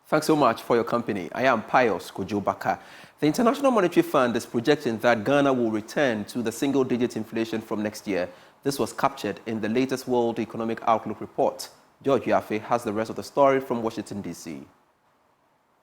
Thanks so much for your company. I am Pius Kojobaka. The International Monetary Fund is projecting that Ghana will return to the single-digit inflation from next year. This was captured in the latest World Economic Outlook report. George Yafe has the rest of the story from Washington, D.C.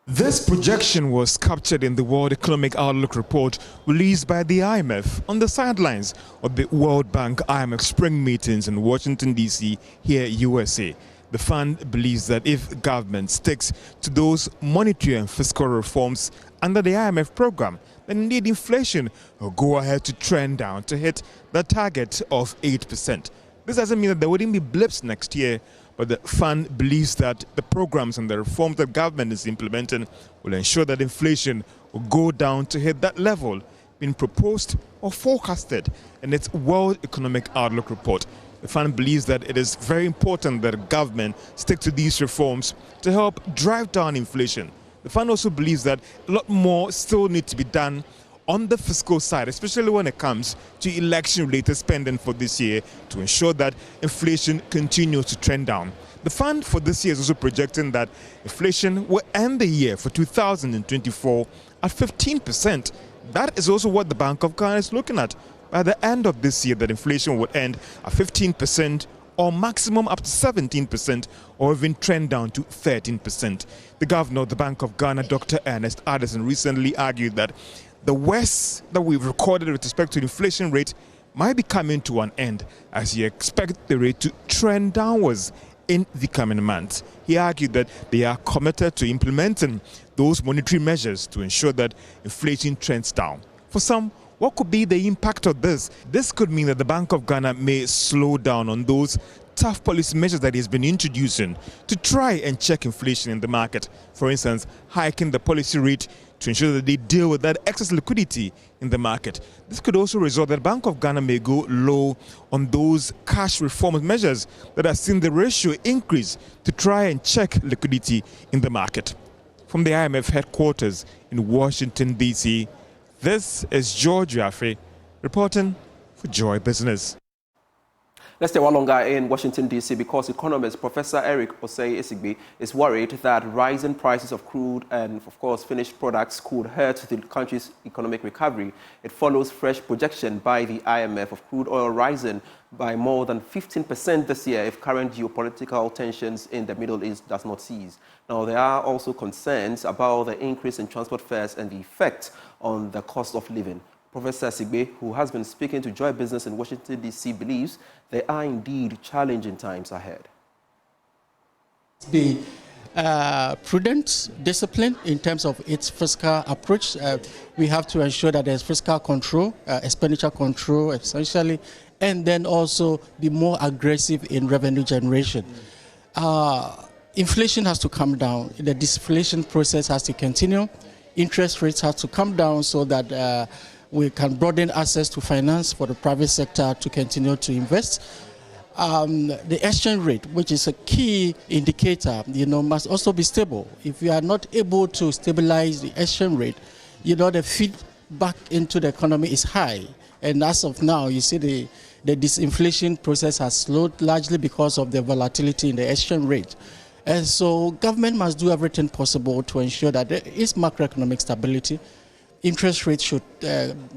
This projection was captured in the World Economic Outlook report released by the IMF on the sidelines of the World Bank IMF spring meetings in Washington, D.C., here, USA. The fund believes that if government sticks to those monetary and fiscal reforms under the IMF program, then indeed inflation will go ahead to trend down to hit the target of 8%. This doesn't mean that there wouldn't be blips next year, but the fund believes that the programs and the reforms that government is implementing will ensure that inflation will go down to hit that level being proposed or forecasted in its World Economic Outlook report. The fund believes that it is very important that government stick to these reforms to help drive down inflation. The fund also believes that a lot more still needs to be done on the fiscal side, especially when it comes to election-related spending for this year, to ensure that inflation continues to trend down. The fund for this year is also projecting that inflation will end the year for 2024 at 15%. That is also what the Bank of Ghana is looking at. By the end of this year, that inflation would end at 15% or maximum up to 17% or even trend down to 13%. The governor of the Bank of Ghana, Dr. Ernest Addison, recently argued that the worst that we've recorded with respect to the inflation rate might be coming to an end as he expects the rate to trend downwards in the coming months. He argued that they are committed to implementing those monetary measures to ensure that inflation trends down. For some, what could be the impact of this? This could mean that the Bank of Ghana may slow down on those tough policy measures that he's been introducing to try and check inflation in the market. For instance, hiking the policy rate to ensure that they deal with that excess liquidity in the market. This could also result that Bank of Ghana may go low on those cash reform measures that have seen the ratio increase to try and check liquidity in the market. From the IMF headquarters in Washington, D.C., this is George Yafe reporting for Joy Business. Let's stay one longer in Washington, D.C. because economist Professor Eric Osei-Esigbe is worried that rising prices of crude and, of course, finished products could hurt the country's economic recovery. It follows fresh projection by the IMF of crude oil rising by more than 15% this year if current geopolitical tensions in the Middle East does not cease. Now, there are also concerns about the increase in transport fares and the effect on the cost of living. Professor Sigbe, who has been speaking to Joy Business in Washington, D.C., believes there are indeed challenging times ahead. Be prudent, disciplined in terms of its fiscal approach. We have to ensure that there's fiscal control, expenditure control essentially, and then also be more aggressive in revenue generation. Inflation has to come down. The disinflation process has to continue. Interest rates have to come down so that we can broaden access to finance for the private sector to continue to invest. The exchange rate, which is a key indicator, must also be stable. If we are not able to stabilize the exchange rate, the feedback into the economy is high. And as of now, you see the disinflation process has slowed largely because of the volatility in the exchange rate. And so government must do everything possible to ensure that there is macroeconomic stability. Interest rates should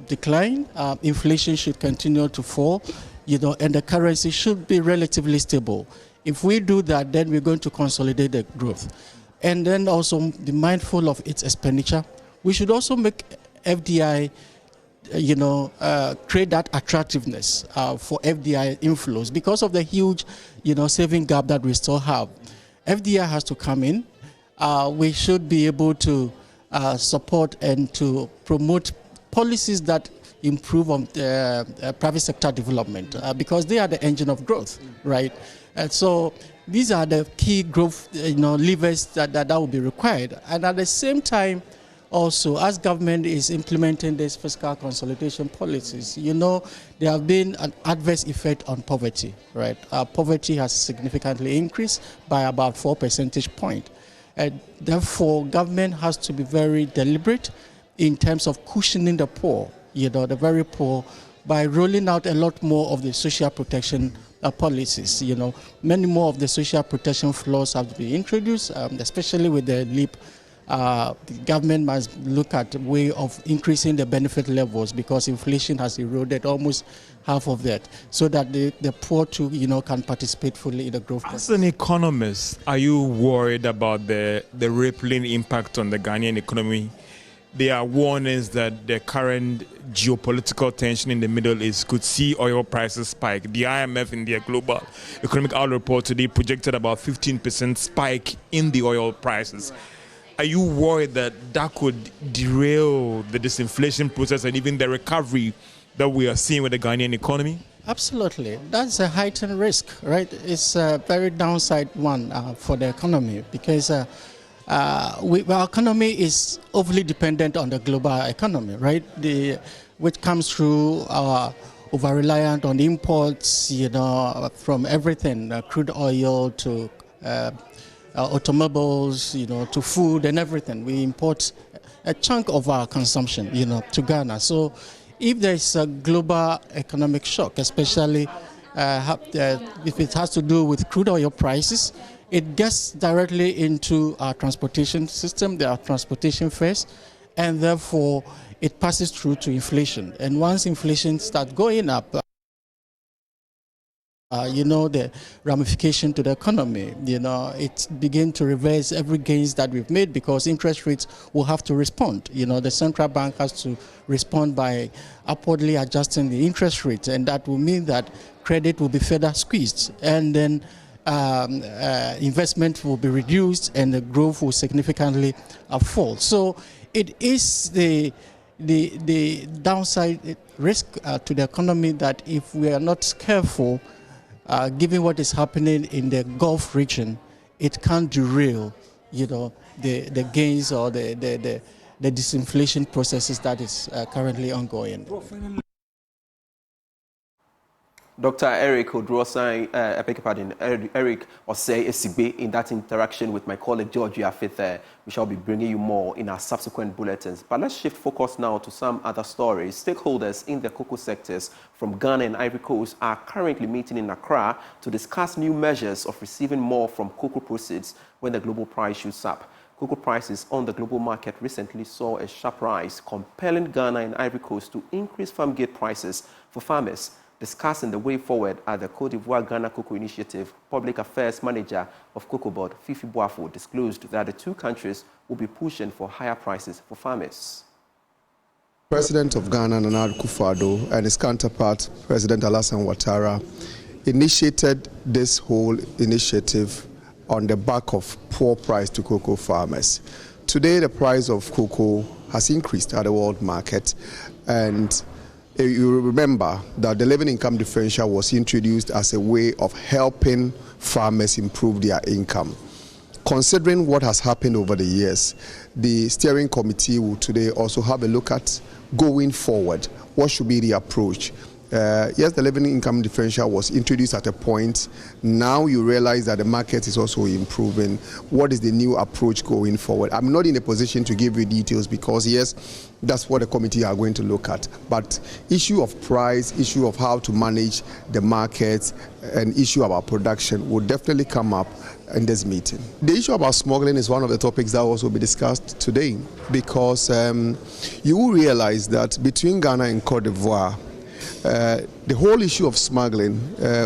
decline, inflation should continue to fall, and the currency should be relatively stable. If we do that, then we're going to consolidate the growth. And then also be mindful of its expenditure. We should also make FDI, create that attractiveness for FDI inflows because of the huge, saving gap that we still have. FDI has to come in. We should be able to support and to promote policies that improve on private sector development because they are the engine of growth, right? And so these are the key growth levers that will be required. And at the same time, also, as government is implementing these fiscal consolidation policies, there have been an adverse effect on poverty, right? Poverty has significantly increased by about 4 percentage points. And therefore, government has to be very deliberate in terms of cushioning the poor, the very poor, by rolling out a lot more of the social protection policies. Many more of the social protection floors have to be introduced, especially with the LEAP. The government must look at a way of increasing the benefit levels because inflation has eroded almost half of that, so that the poor too, can participate fully in the growth process. As an economist, are you worried about the rippling impact on the Ghanaian economy? There are warnings that the current geopolitical tension in the Middle East could see oil prices spike. The IMF in their global economic outlook report today projected about 15% spike in the oil prices. Are you worried that could derail the disinflation process and even the recovery that we are seeing with the Ghanaian economy? Absolutely. That's a heightened risk, right? It's a very downside one for the economy because our economy is overly dependent on the global economy, right? Which comes through our over-reliant on imports, from everything, crude oil to automobiles, to food and everything. We import a chunk of our consumption, to Ghana. So if there's a global economic shock, especially if it has to do with crude oil prices, it gets directly into our transportation system, our transportation fares, and therefore it passes through to inflation. And once inflation starts going up, the ramification to the economy, it begins to reverse every gains that we've made because interest rates will have to respond. The central bank has to respond by upwardly adjusting the interest rates, and that will mean that credit will be further squeezed, and then investment will be reduced and the growth will significantly fall. So it is the downside risk to the economy that if we are not careful, given what is happening in the Gulf region, it can derail, the gains or the disinflation processes that is currently ongoing. Dr. Eric Odrosai, Eric Osei Esigbe, in that interaction with my colleague George Yafith, we shall be bringing you more in our subsequent bulletins. But let's shift focus now to some other stories. Stakeholders in the cocoa sectors from Ghana and Ivory Coast are currently meeting in Accra to discuss new measures of receiving more from cocoa proceeds when the global price shoots up. Cocoa prices on the global market recently saw a sharp rise, compelling Ghana and Ivory Coast to increase farmgate prices for farmers. Discussing the way forward at the Cote D'Ivoire-Ghana Cocoa Initiative, Public Affairs Manager of Cocoa Board, Fifi Boafo, disclosed that the two countries will be pushing for higher prices for farmers. President of Ghana, Nana Akufo-Addo, and his counterpart, President Alassane Ouattara, initiated this whole initiative on the back of poor price to cocoa farmers. Today, the price of cocoa has increased at the world market, and you remember that the living income differential was introduced as a way of helping farmers improve their income. Considering what has happened over the years, the steering committee will today also have a look at going forward. What should be the approach? Yes, the living income differential was introduced at a point. Now you realize that the market is also improving. What is the new approach going forward? I'm not in a position to give you details because, yes, that's what the committee are going to look at. But issue of price, issue of how to manage the markets, and issue about production will definitely come up in this meeting. The issue about smuggling is one of the topics that will also be discussed today because you will realize that between Ghana and Cote d'Ivoire, the whole issue of smuggling,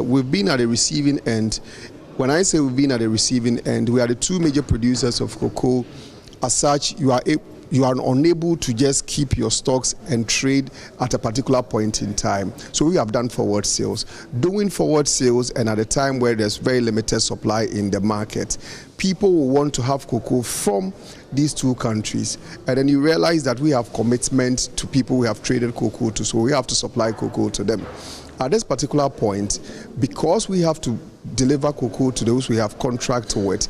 we've been at the receiving end. When I say we've been at the receiving end, we are the two major producers of cocoa. As such, you are unable to just keep your stocks and trade at a particular point in time. So we have done forward sales. Doing forward sales, and at a time where there's very limited supply in the market, people will want to have cocoa from these two countries. And then you realize that we have commitment to people we have traded cocoa to, so we have to supply cocoa to them. At this particular point, because we have to deliver cocoa to those we have contract with,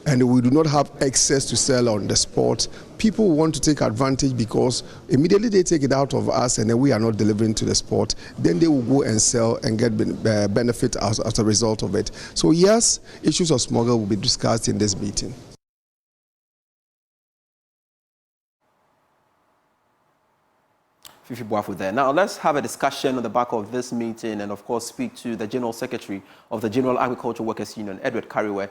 and we do not have access to sell on the spot, people want to take advantage because immediately they take it out of us and then we are not delivering to the spot, then they will go and sell and get benefit as a result of it. So yes, issues of smuggle will be discussed in this meeting. Fifi Boafo there. Now, let's have a discussion on the back of this meeting and, of course, speak to the General Secretary of the General Agriculture Workers Union, Edward Kariwe,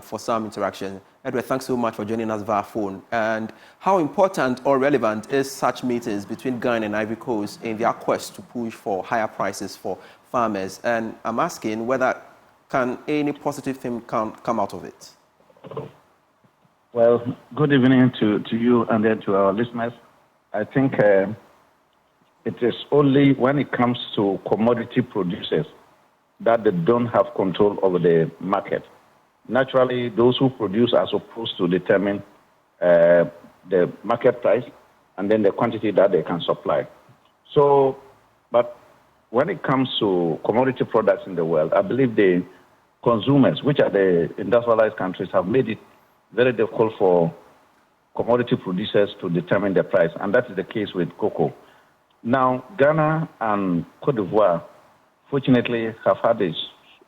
for some interaction. Edward, thanks so much for joining us via phone. And how important or relevant is such meetings between Ghana and Ivory Coast in their quest to push for higher prices for farmers? And I'm asking whether can any positive thing come out of it? Well, good evening to you and then to our listeners. I think it is only when it comes to commodity producers that they don't have control over the market. Naturally, those who produce are supposed to determine the market price and then the quantity that they can supply. So, but when it comes to commodity products in the world, I believe the consumers, which are the industrialized countries, have made it very difficult for commodity producers to determine the price, and that is the case with cocoa. Now, Ghana and Cote d'Ivoire, fortunately, have had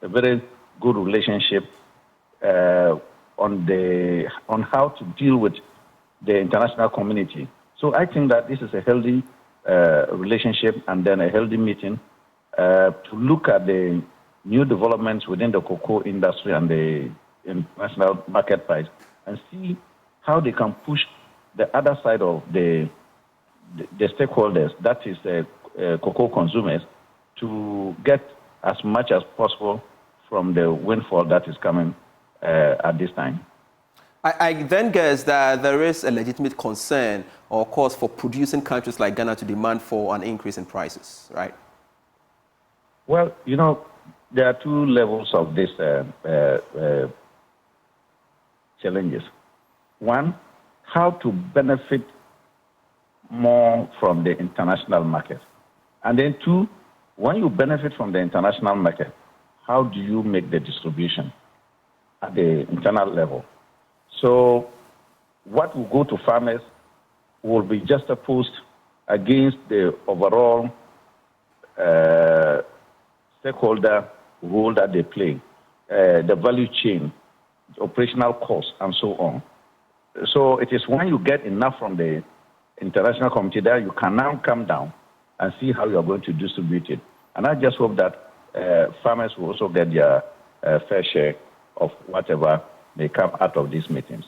a very good relationship on how to deal with the international community. So I think that this is a healthy relationship and then a healthy meeting to look at the new developments within the cocoa industry and the international market price and see how they can push the other side of the stakeholders, that is the cocoa consumers, to get as much as possible from the windfall that is coming at this time. I then guess that there is a legitimate concern or cause for producing countries like Ghana to demand for an increase in prices, right? Well, you know, there are two levels of this challenges. One, how to benefit more from the international market. And then two, when you benefit from the international market, how do you make the distribution at the internal level? So what will go to farmers will be juxtaposed against the overall stakeholder role that they play, the value chain, the operational costs, and so on. So it is when you get enough from the international community that you can now come down and see how you are going to distribute it. And I just hope that farmers will also get their fair share of whatever may come out of these meetings.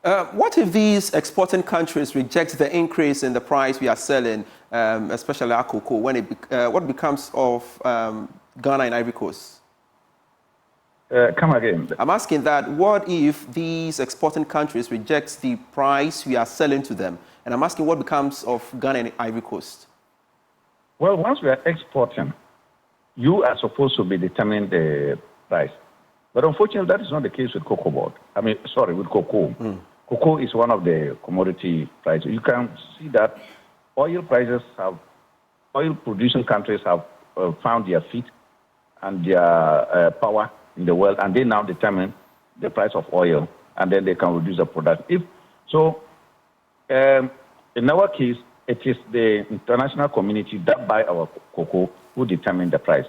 What if these exporting countries reject the increase in the price we are selling, especially our cocoa, when what becomes of Ghana and Ivory Coast? Come again. I'm asking that what if these exporting countries reject the price we are selling to them? And I'm asking what becomes of Ghana and Ivory Coast? Well, once we are exporting, you are supposed to be determining the price. But unfortunately, that is not the case with cocoa board. With cocoa. Cocoa is one of the commodity prices. You can see that oil producing countries have found their feet and their power in the world, and they now determine the price of oil, and then they can reduce the product. In our case, it is the international community that buy our cocoa who determine the price.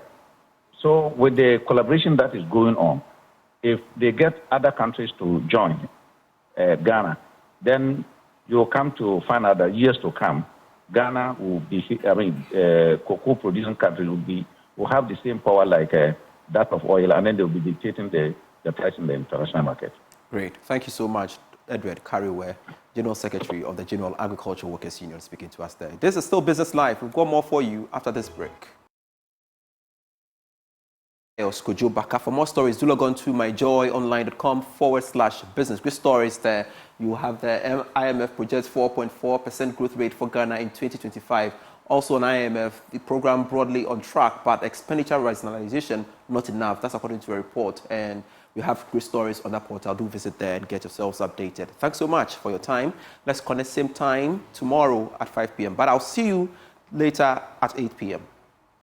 So with the collaboration that is going on, if they get other countries to join Ghana, then you'll come to find out that years to come, Ghana will be, cocoa producing countries will have the same power like that of oil, and then they'll be dictating the price in the international market. Great. Thank you so much, Edward Kariwe, General Secretary of the General Agriculture Workers Union, speaking to us there. This is still Business Live. We've got more for you after this break. For more stories, do log on to myjoyonline.com/business. Good stories there. You have the IMF projects 4.4% growth rate for Ghana in 2025. Also on IMF, the program broadly on track, but expenditure rationalization not enough. That's according to a report. And we have great stories on that portal. Do visit there and get yourselves updated. Thanks so much for your time. Let's connect same time tomorrow at 5 p.m. But I'll see you later at 8 p.m.